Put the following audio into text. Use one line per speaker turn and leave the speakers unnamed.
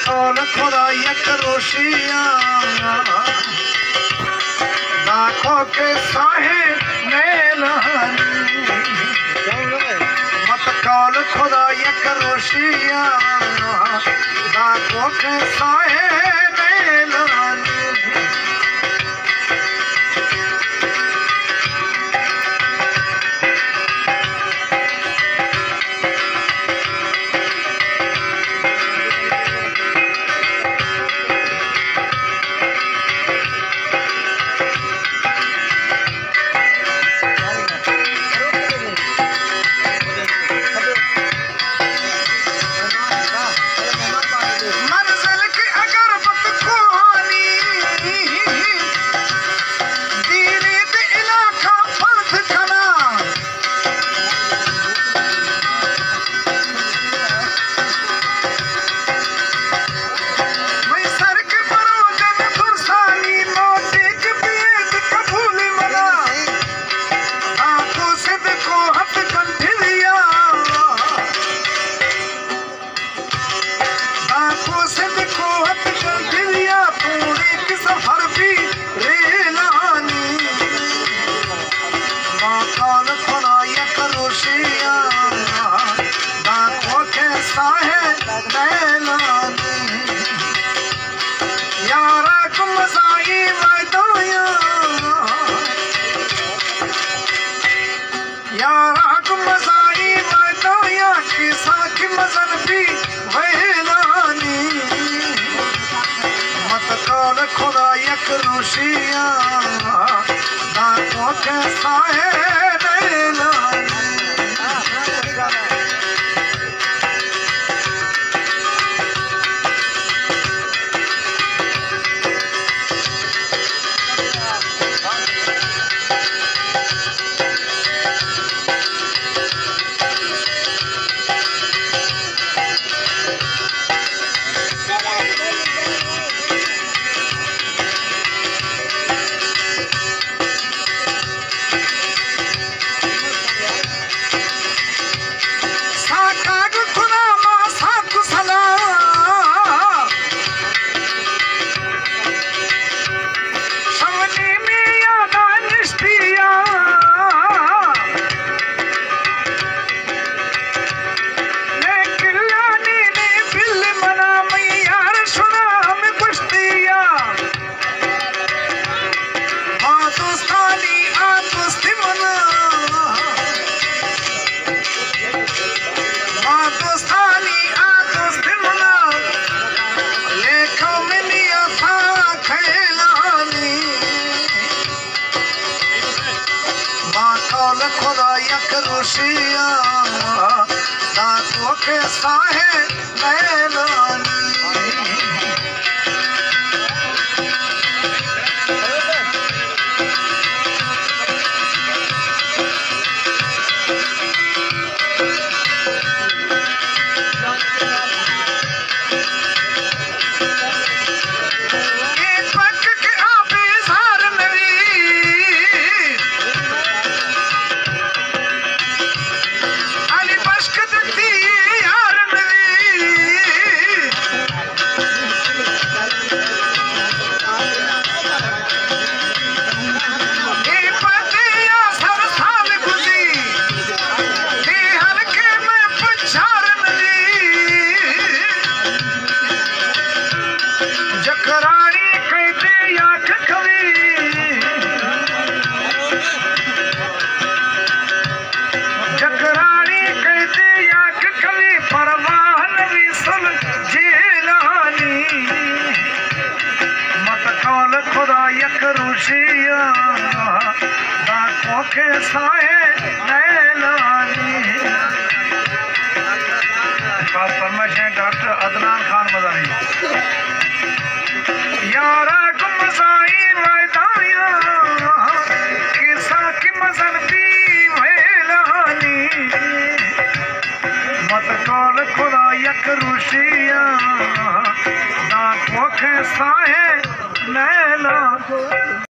कौल खुदा यक रोशिया लाखों के साहे नैलानी मत कौल खुदा यक रोशिया लाखों के साहे नैलानी खुदा यक रोशिया दांतों के साए नैलानी खुदा यक रोशिया दांतों के साहे नैलानी खुदा यक रोशिया दांतों के साए नैलानी खास फरमाइश है डॉक्टर अदनान खान मदानी यारा गुमसाई मैदानिया किसा की मजन पी वेलानी मत कौल खुदा यक रोशिया दांतों के साए नैला